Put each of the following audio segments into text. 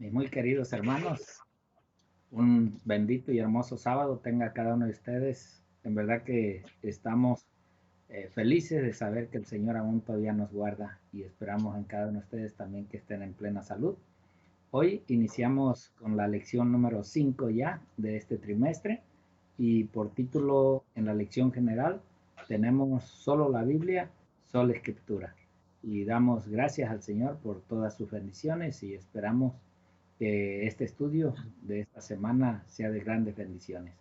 Mis muy queridos hermanos, un bendito y hermoso sábado tenga cada uno de ustedes. En verdad que estamos felices de saber que el Señor aún todavía nos guarda y esperamos en cada uno de ustedes también que estén en plena salud. Hoy iniciamos con la lección número 5 ya de este trimestre y por título en la lección general tenemos solo la Biblia, sola Escritura. Y damos gracias al Señor por todas sus bendiciones y esperamos que este estudio de esta semana sea de grandes bendiciones.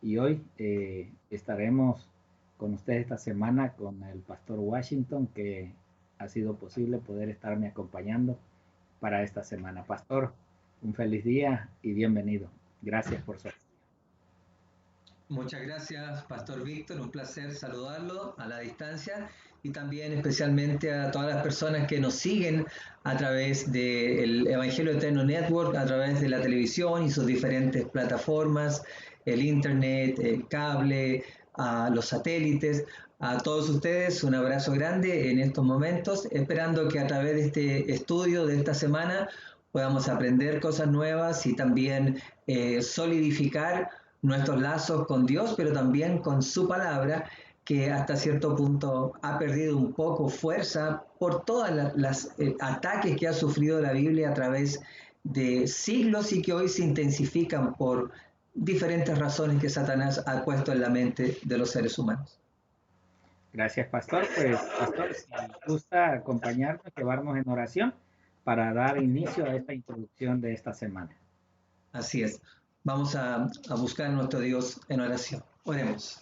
Y hoy estaremos con ustedes esta semana con el pastor Washington, que ha sido posible poder estarme acompañando para esta semana. Pastor, un feliz día y bienvenido. Gracias por su. Muchas gracias, Pastor Víctor. Un placer saludarlo a la distancia y también especialmente a todas las personas que nos siguen a través del Evangelio Eterno Network, a través de la televisión y sus diferentes plataformas, el Internet, el cable, a los satélites. A todos ustedes un abrazo grande en estos momentos, esperando que a través de este estudio de esta semana podamos aprender cosas nuevas y también solidificar nuestros lazos con Dios, pero también con su palabra, que hasta cierto punto ha perdido un poco fuerza por todos los ataques que ha sufrido la Biblia a través de siglos y que hoy se intensifican por diferentes razones que Satanás ha puesto en la mente de los seres humanos. Gracias, pastor. Pues, pastor, si gusta acompañarnos, llevarnos en oración para dar inicio a esta introducción de esta semana. Así es. Vamos a buscar a nuestro Dios en oración. Oremos.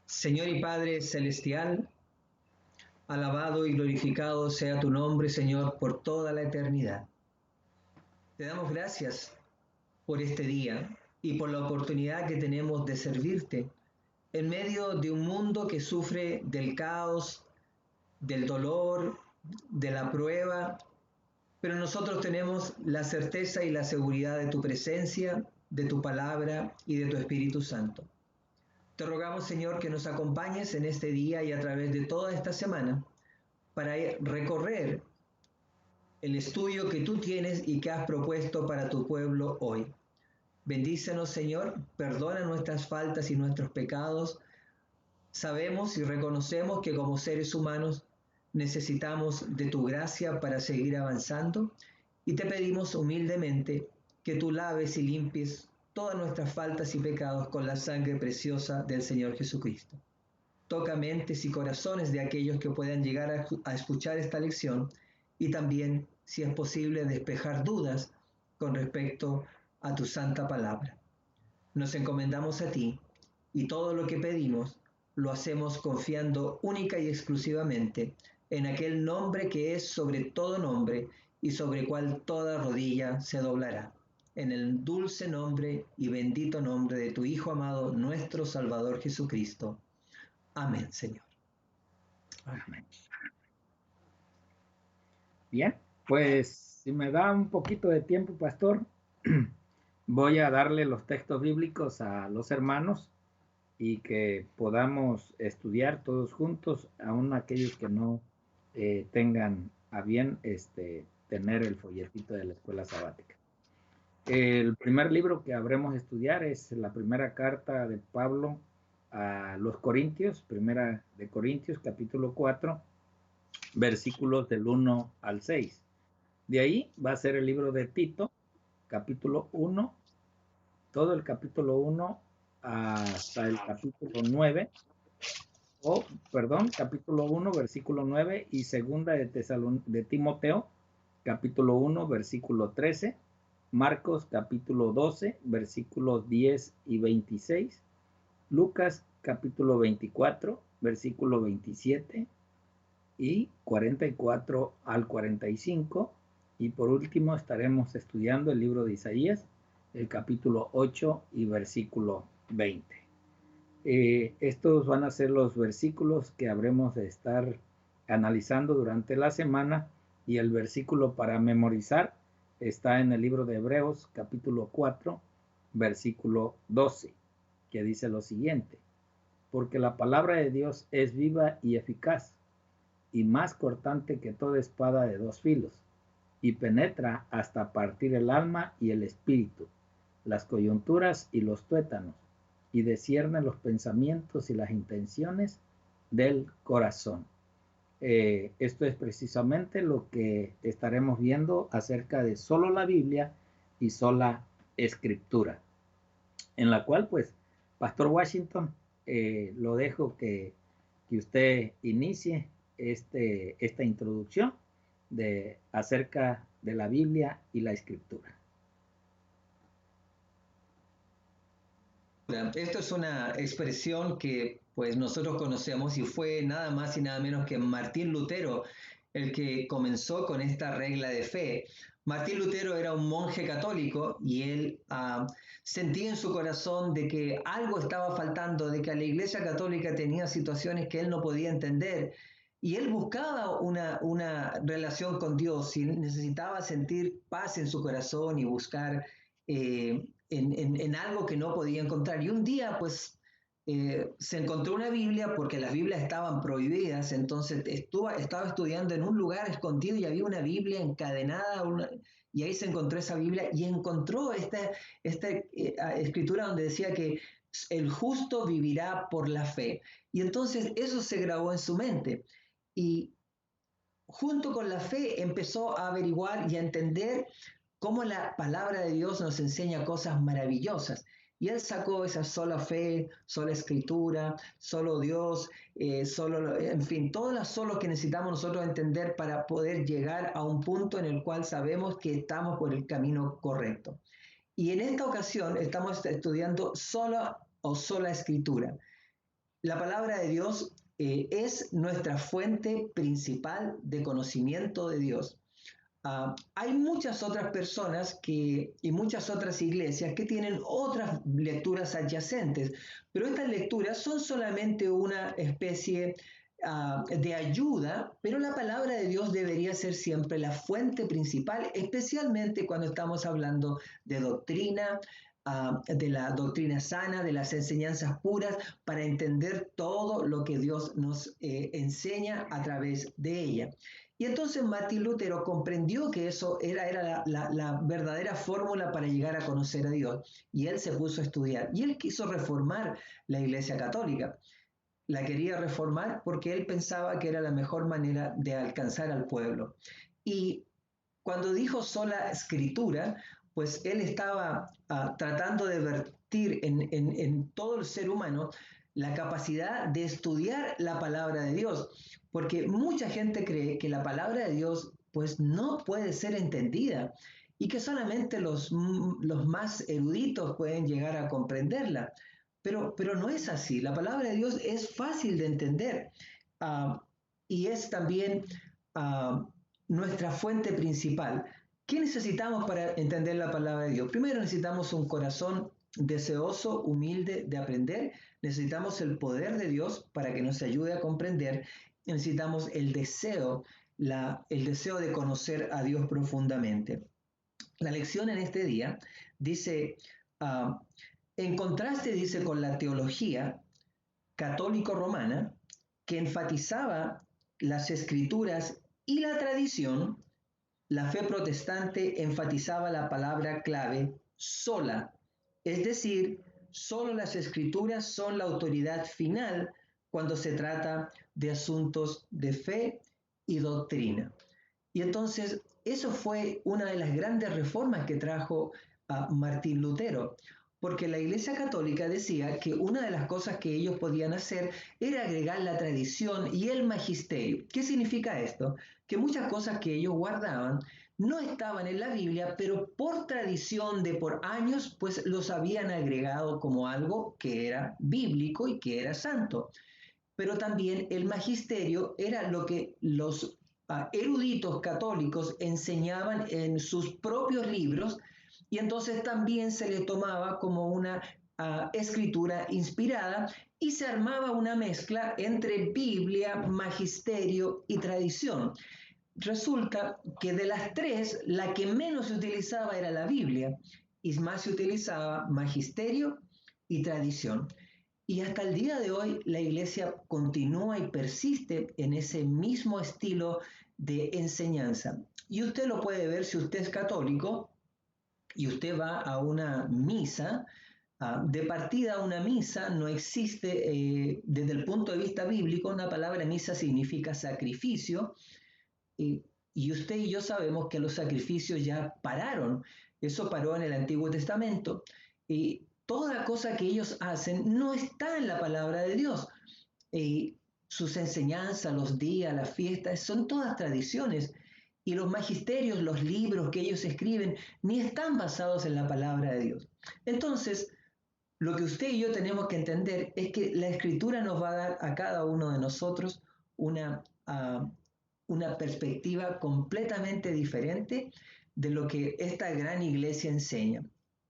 Señor y Padre Celestial, alabado y glorificado sea tu nombre, Señor, por toda la eternidad. Te damos gracias por este día y por la oportunidad que tenemos de servirte en medio de un mundo que sufre del caos, del dolor, de la prueba, pero nosotros tenemos la certeza y la seguridad de tu presencia, de tu palabra y de tu Espíritu Santo. Te rogamos, Señor, que nos acompañes en este día y a través de toda esta semana para recorrer el estudio que tú tienes y que has propuesto para tu pueblo hoy. Bendícenos, Señor, perdona nuestras faltas y nuestros pecados. Sabemos y reconocemos que como seres humanos necesitamos de tu gracia para seguir avanzando y te pedimos humildemente que tú laves y limpies todas nuestras faltas y pecados con la sangre preciosa del Señor Jesucristo. Toca mentes y corazones de aquellos que puedan llegar a escuchar esta lección y también, si es posible, despejar dudas con respecto a tu santa palabra. Nos encomendamos a ti y todo lo que pedimos lo hacemos confiando única y exclusivamente en aquel nombre que es sobre todo nombre y sobre cual toda rodilla se doblará. En el dulce nombre y bendito nombre de tu Hijo amado, nuestro Salvador Jesucristo. Amén, Señor. Amén. Bien, pues si me da un poquito de tiempo, pastor, voy a darle los textos bíblicos a los hermanos y que podamos estudiar todos juntos, aun aquellos que no tengan a bien tener el folletito de la escuela sabática. El primer libro que habremos de estudiar es la primera carta de Pablo a los Corintios, primera de Corintios, capítulo 4, versículos del 1 al 6. De ahí va a ser el libro de Tito, capítulo 1, todo el capítulo 1 hasta el capítulo 9, capítulo 1, versículo 9 y segunda de Timoteo, capítulo 1, versículo 13, Marcos, capítulo 12, versículos 10 y 26, Lucas, capítulo 24, versículo 27 y 44 al 45, y por último estaremos estudiando el libro de Isaías, el capítulo 8 y versículo 20. Estos van a ser los versículos que habremos de estar analizando durante la semana, y el versículo para memorizar está en el libro de Hebreos, capítulo 4, versículo 12, que dice lo siguiente: porque la palabra de Dios es viva y eficaz, y más cortante que toda espada de dos filos, y penetra hasta partir el alma y el espíritu, las coyunturas y los tuétanos, y discierne los pensamientos y las intenciones del corazón. Esto es precisamente lo que estaremos viendo acerca de solo la Biblia y sola Escritura, en la cual, pues, Pastor Washington, lo dejo que usted inicie esta introducción acerca de la Biblia y la Escritura. Esto es una expresión que pues nosotros conocemos y fue nada más y nada menos que Martín Lutero el que comenzó con esta regla de fe. Martín Lutero era un monje católico y él sentía en su corazón de que algo estaba faltando, de que la Iglesia Católica tenía situaciones que él no podía entender. Y él buscaba una relación con Dios y necesitaba sentir paz en su corazón y buscar en algo que no podía encontrar. Y un día, pues, se encontró una Biblia porque las Biblias estaban prohibidas, entonces estaba estudiando en un lugar escondido y había una Biblia encadenada, y ahí se encontró esa Biblia y encontró esta escritura donde decía que el justo vivirá por la fe. Y entonces eso se grabó en su mente. Y junto con la fe empezó a averiguar y a entender cómo la palabra de Dios nos enseña cosas maravillosas. Y él sacó esa sola fe, sola escritura, solo Dios, en fin, todas las solos que necesitamos nosotros entender para poder llegar a un punto en el cual sabemos que estamos por el camino correcto. Y en esta ocasión estamos estudiando sola o sola escritura. La palabra de Dios es nuestra fuente principal de conocimiento de Dios. Hay muchas otras personas y muchas otras iglesias que tienen otras lecturas adyacentes, pero estas lecturas son solamente una especie de ayuda, pero la palabra de Dios debería ser siempre la fuente principal, especialmente cuando estamos hablando de doctrina, de la doctrina sana, de las enseñanzas puras, para entender todo lo que Dios nos enseña a través de ella. Y entonces Martín Lutero comprendió que eso era la verdadera fórmula para llegar a conocer a Dios. Y él se puso a estudiar. Y él quiso reformar la Iglesia Católica. La quería reformar porque él pensaba que era la mejor manera de alcanzar al pueblo. Y cuando dijo sola escritura, pues él estaba tratando de vertir en todo el ser humano la capacidad de estudiar la palabra de Dios, porque mucha gente cree que la palabra de Dios pues no puede ser entendida y que solamente los más eruditos pueden llegar a comprenderla, pero no es así. La palabra de Dios es fácil de entender y es también nuestra fuente principal. ¿Qué necesitamos para entender la palabra de Dios? Primero necesitamos un corazón deseoso, humilde de aprender. Necesitamos el poder de Dios para que nos ayude a comprender. Necesitamos el deseo de conocer a Dios profundamente. La lección en este día dice, en contraste, dice, con la teología católico-romana, que enfatizaba las escrituras y la tradición, la fe protestante enfatizaba la palabra clave sola, es decir, solo las escrituras son la autoridad final cuando se trata de asuntos de fe y doctrina. Y entonces eso fue una de las grandes reformas que trajo Martín Lutero, porque la Iglesia Católica decía que una de las cosas que ellos podían hacer era agregar la tradición y el magisterio. ¿Qué significa esto? Que muchas cosas que ellos guardaban no estaban en la Biblia, pero por tradición de por años, pues los habían agregado como algo que era bíblico y que era santo. Pero también el magisterio era lo que los eruditos católicos enseñaban en sus propios libros, y entonces también se le tomaba como una escritura inspirada y se armaba una mezcla entre Biblia, magisterio y tradición. Resulta que de las tres, la que menos se utilizaba era la Biblia y más se utilizaba magisterio y tradición. Y hasta el día de hoy la iglesia continúa y persiste en ese mismo estilo de enseñanza. Y usted lo puede ver si usted es católico y usted va a una misa. De partida, una misa no existe desde el punto de vista bíblico. Una palabra misa significa sacrificio, y, y usted y yo sabemos que los sacrificios ya pararon. Eso paró en el Antiguo Testamento. Y toda cosa que ellos hacen no está en la palabra de Dios. Sus enseñanzas, los días, las fiestas, son todas tradiciones. Y los magisterios, los libros que ellos escriben, ni están basados en la palabra de Dios. Entonces, lo que usted y yo tenemos que entender es que la escritura nos va a dar a cada uno de nosotros una perspectiva completamente diferente de lo que esta gran iglesia enseña.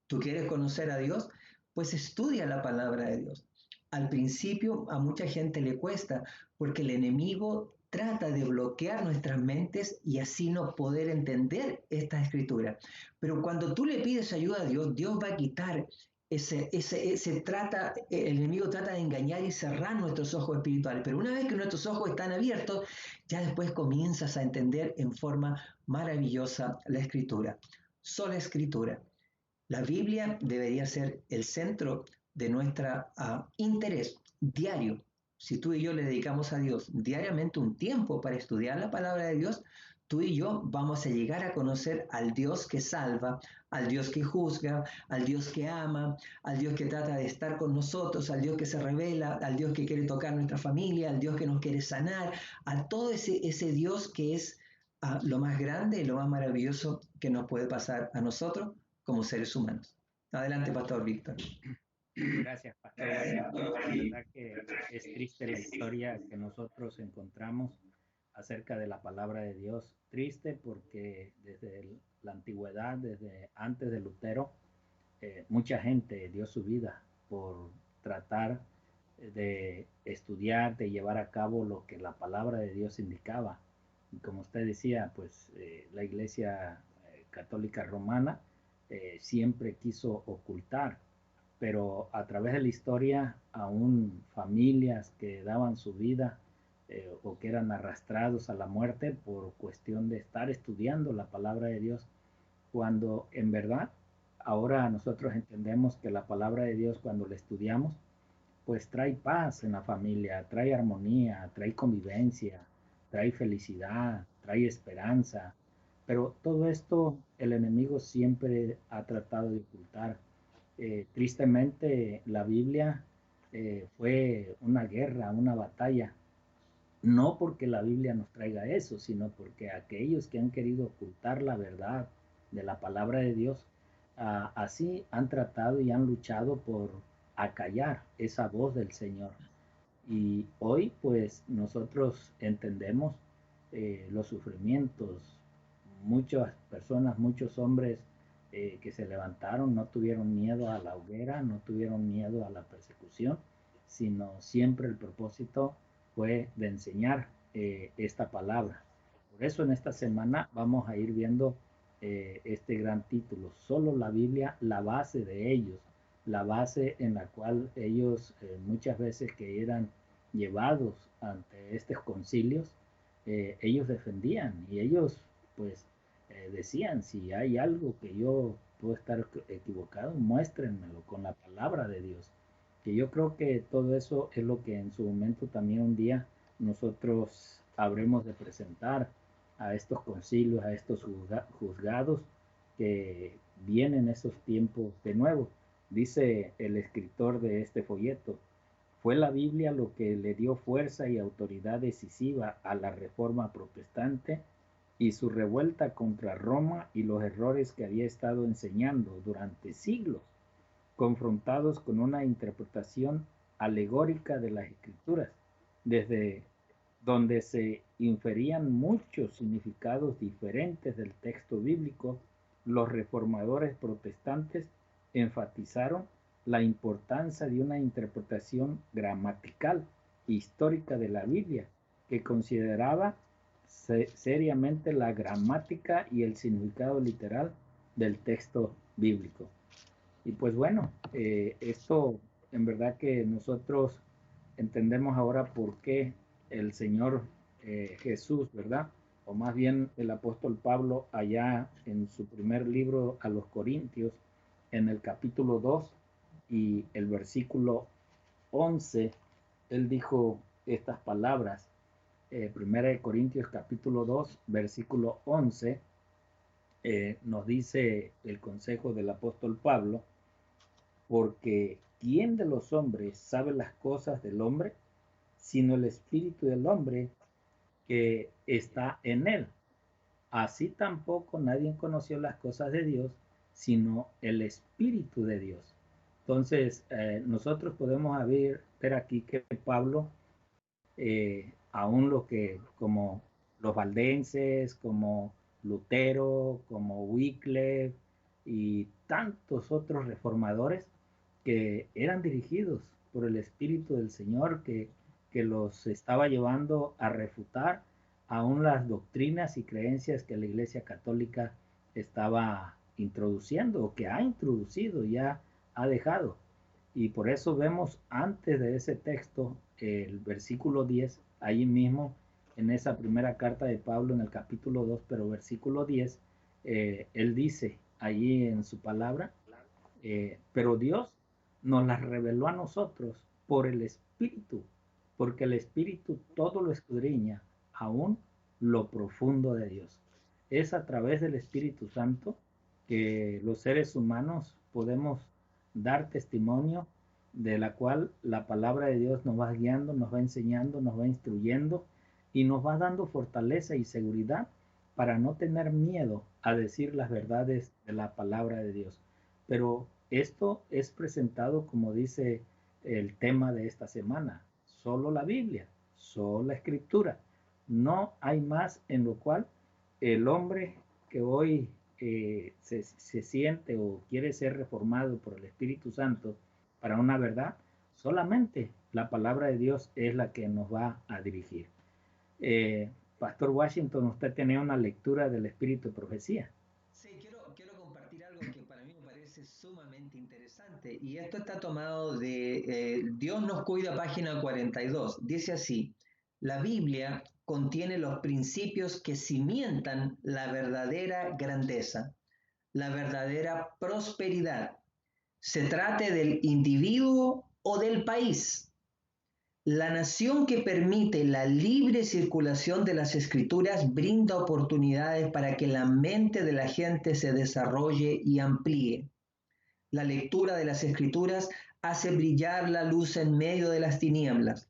¿Tú quieres conocer a Dios? Pues estudia la palabra de Dios. Al principio a mucha gente le cuesta porque el enemigo trata de bloquear nuestras mentes y así no poder entender esta escritura. Pero cuando tú le pides ayuda a Dios, Dios va a quitar el enemigo trata de engañar y cerrar nuestros ojos espirituales, pero una vez que nuestros ojos están abiertos, ya después comienzas a entender en forma maravillosa la escritura. Sola escritura. La Biblia debería ser el centro de nuestro interés diario. Si tú y yo le dedicamos a Dios diariamente un tiempo para estudiar la palabra de Dios, tú y yo vamos a llegar a conocer al Dios que salva, al Dios que juzga, al Dios que ama, al Dios que trata de estar con nosotros, al Dios que se revela, al Dios que quiere tocar nuestra familia, al Dios que nos quiere sanar, a todo ese Dios que es lo más grande y lo más maravilloso que nos puede pasar a nosotros como seres humanos. Adelante, Pastor Víctor. Gracias, Pastor. La verdad que es triste la historia que nosotros encontramos acerca de la palabra de Dios. Triste porque desde la antigüedad, desde antes de Lutero, mucha gente dio su vida por tratar de estudiar, de llevar a cabo lo que la palabra de Dios indicaba. Y como usted decía, pues la Iglesia Católica Romana siempre quiso ocultar, pero a través de la historia, aún familias que daban su vida o que eran arrastrados a la muerte por cuestión de estar estudiando la palabra de Dios, cuando en verdad ahora nosotros entendemos que la palabra de Dios, cuando la estudiamos, pues trae paz en la familia, trae armonía, trae convivencia, trae felicidad, trae esperanza. Pero todo esto el enemigo siempre ha tratado de ocultar. Tristemente, la Biblia fue una guerra, una batalla, no porque la Biblia nos traiga eso, sino porque aquellos que han querido ocultar la verdad de la palabra de Dios, así han tratado y han luchado por acallar esa voz del Señor. Y hoy pues nosotros entendemos los sufrimientos. Muchas personas, muchos hombres que se levantaron no tuvieron miedo a la hoguera, no tuvieron miedo a la persecución, sino siempre el propósito fue de enseñar esta palabra. Por eso en esta semana vamos a ir viendo este gran título, solo la Biblia, la base de ellos, la base en la cual ellos muchas veces que eran llevados ante estos concilios, ellos defendían y ellos pues decían, si hay algo que yo puedo estar equivocado, muéstrenmelo con la palabra de Dios. Que yo creo que todo eso es lo que en su momento también un día nosotros habremos de presentar a estos concilios, a estos juzgados que vienen esos tiempos de nuevo. Dice el escritor de este folleto, fue la Biblia lo que le dio fuerza y autoridad decisiva a la reforma protestante y su revuelta contra Roma y los errores que había estado enseñando durante siglos, confrontados con una interpretación alegórica de las escrituras, desde donde se inferían muchos significados diferentes del texto bíblico. Los reformadores protestantes enfatizaron la importancia de una interpretación gramatical histórica de la Biblia, que consideraba seriamente la gramática y el significado literal del texto bíblico. Y pues bueno, esto en verdad que nosotros entendemos ahora por qué el Señor Jesús, ¿verdad? O más bien el apóstol Pablo allá en su primer libro a los Corintios, en el capítulo 2 y el versículo 11, él dijo estas palabras. Primera de Corintios capítulo 2, versículo 11, nos dice el consejo del apóstol Pablo, porque ¿quién de los hombres sabe las cosas del hombre, sino el espíritu del hombre que está en él? Así tampoco nadie conoció las cosas de Dios, sino el espíritu de Dios. Entonces, nosotros podemos ver aquí que Pablo, aún lo que, como los valdenses, como Lutero, como Wycliffe y tantos otros reformadores que eran dirigidos por el Espíritu del Señor, que los estaba llevando a refutar aún las doctrinas y creencias que la Iglesia Católica estaba introduciendo o que ha introducido, ya ha dejado. Y por eso vemos antes de ese texto, el versículo 10, ahí mismo en esa primera carta de Pablo en el capítulo 2, pero versículo 10, él dice allí en su palabra, pero Dios nos las reveló a nosotros por el Espíritu, porque el Espíritu todo lo escudriña, aún lo profundo de Dios. Es a través del Espíritu Santo que los seres humanos podemos dar testimonio, de la cual la palabra de Dios nos va guiando, nos va enseñando, nos va instruyendo y nos va dando fortaleza y seguridad para no tener miedo a decir las verdades de la palabra de Dios. Pero esto es presentado, como dice el tema de esta semana, solo la Biblia, solo la Escritura. No hay más en lo cual el hombre que hoy se siente o quiere ser reformado por el Espíritu Santo para una verdad, solamente la palabra de Dios es la que nos va a dirigir. Pastor Washington, usted tenía una lectura del Espíritu de Profecía. Sí, quiero compartir algo que para mí me parece sumamente interesante. Y esto está tomado de Dios nos cuida, página 42. Dice así, la Biblia contiene los principios que cimientan la verdadera grandeza, la verdadera prosperidad, se trate del individuo o del país. La nación que permite la libre circulación de las escrituras brinda oportunidades para que la mente de la gente se desarrolle y amplíe. La lectura de las escrituras hace brillar la luz en medio de las tinieblas.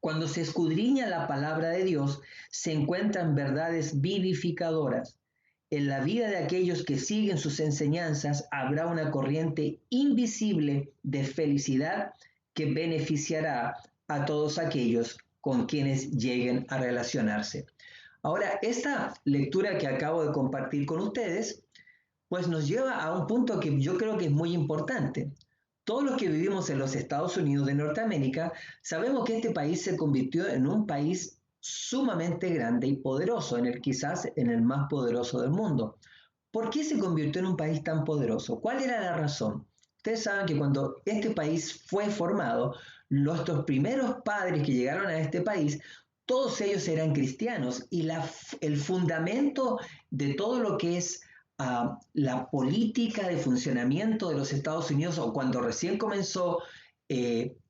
Cuando se escudriña la palabra de Dios, se encuentran verdades vivificadoras. En la vida de aquellos que siguen sus enseñanzas habrá una corriente invisible de felicidad que beneficiará a todos aquellos con quienes lleguen a relacionarse. Ahora, esta lectura que acabo de compartir con ustedes, pues nos lleva a un punto que yo creo que es muy importante. Todos los que vivimos en los Estados Unidos de Norteamérica sabemos que este país se convirtió en un país sumamente grande y poderoso, quizás en el más poderoso del mundo. ¿Por qué se convirtió en un país tan poderoso? ¿Cuál era la razón? Ustedes saben que cuando este país fue formado, nuestros primeros padres que llegaron a este país, todos ellos eran cristianos y el fundamento de todo lo que es la política de funcionamiento de los Estados Unidos, o cuando recién comenzó,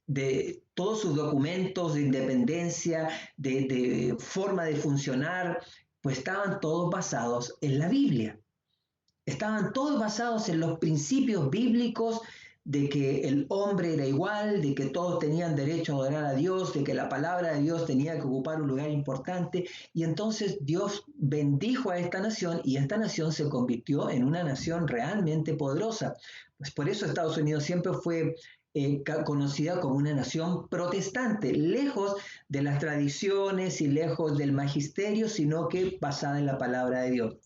de todos sus documentos de independencia, de forma de funcionar, pues estaban todos basados en la Biblia. Estaban todos basados en los principios bíblicos de que el hombre era igual, de que todos tenían derecho a adorar a Dios, de que la palabra de Dios tenía que ocupar un lugar importante. Y entonces Dios bendijo a esta nación y esta nación se convirtió en una nación realmente poderosa. Pues por eso Estados Unidos siempre fue conocida como una nación protestante, lejos de las tradiciones y lejos del magisterio, sino que basada en la palabra de Dios.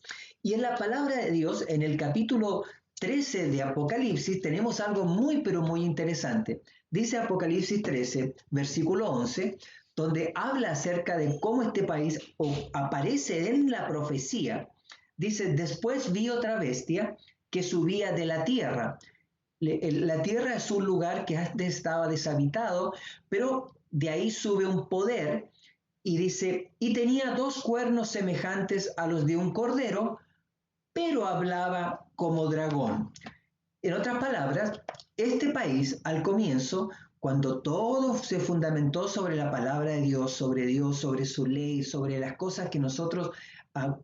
Y en la palabra de Dios, en el capítulo 13 de Apocalipsis, tenemos algo muy, pero muy interesante. Dice Apocalipsis 13, versículo 11, donde habla acerca de cómo este país aparece en la profecía. Dice, después vi otra bestia que subía de la tierra. La tierra es un lugar que antes estaba deshabitado, pero de ahí sube un poder y dice, y tenía dos cuernos semejantes a los de un cordero, pero hablaba como dragón. En otras palabras, este país al comienzo, cuando todo se fundamentó sobre la palabra de Dios, sobre su ley, sobre las cosas que nosotros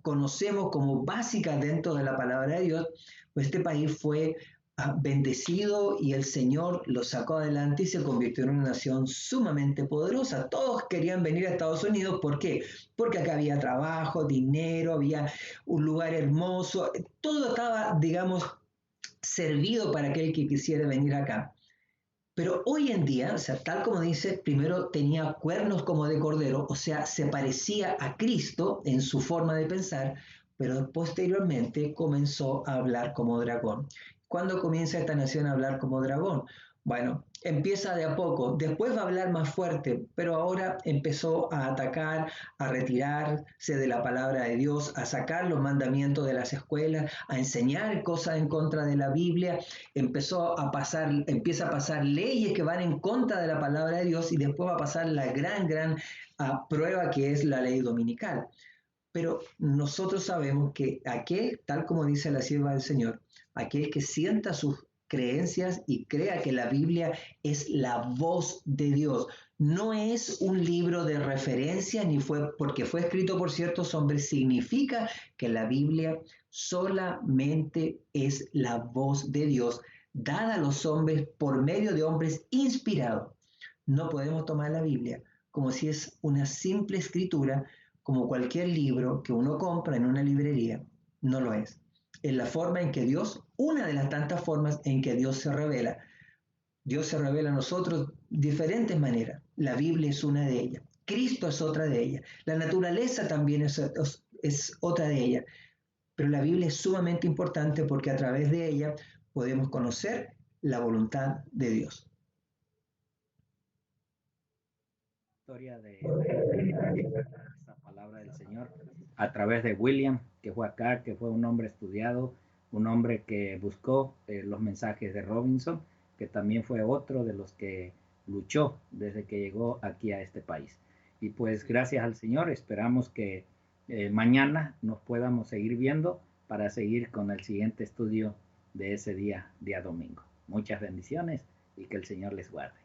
conocemos como básicas dentro de la palabra de Dios, pues este país fue bendecido y el Señor lo sacó adelante y se convirtió en una nación sumamente poderosa. Todos querían venir a Estados Unidos, ¿por qué? Porque acá había trabajo, dinero, había un lugar hermoso, todo estaba, digamos, servido para aquel que quisiera venir acá. Pero hoy en día, o sea, tal como dice, primero tenía cuernos como de cordero, o sea, se parecía a Cristo en su forma de pensar, pero posteriormente comenzó a hablar como dragón. ¿Cuándo comienza esta nación a hablar como dragón? Bueno, empieza de a poco, después va a hablar más fuerte, pero ahora empezó a atacar, a retirarse de la palabra de Dios, a sacar los mandamientos de las escuelas, a enseñar cosas en contra de la Biblia, empieza a pasar leyes que van en contra de la palabra de Dios y después va a pasar la gran prueba que es la ley dominical. Pero nosotros sabemos que aquel, tal como dice la sierva del Señor, aquel que sienta sus creencias y crea que la Biblia es la voz de Dios, no es un libro de referencia ni fue porque fue escrito por ciertos hombres, significa que la Biblia solamente es la voz de Dios dada a los hombres por medio de hombres inspirados. No podemos tomar la Biblia como si es una simple escritura, como cualquier libro que uno compra en una librería. No lo es. Es la forma en que Dios, una de las tantas formas en que Dios se revela. Dios se revela a nosotros de diferentes maneras. La Biblia es una de ellas. Cristo es otra de ellas. La naturaleza también es otra de ellas. Pero la Biblia es sumamente importante porque a través de ella podemos conocer la voluntad de Dios. Historia de esta palabra del Señor a través de William, que fue acá, que fue un hombre estudiado, un hombre que buscó los mensajes de Robinson, que también fue otro de los que luchó desde que llegó aquí a este país. Y pues gracias al Señor, esperamos que mañana nos podamos seguir viendo para seguir con el siguiente estudio de ese día domingo. Muchas bendiciones y que el Señor les guarde.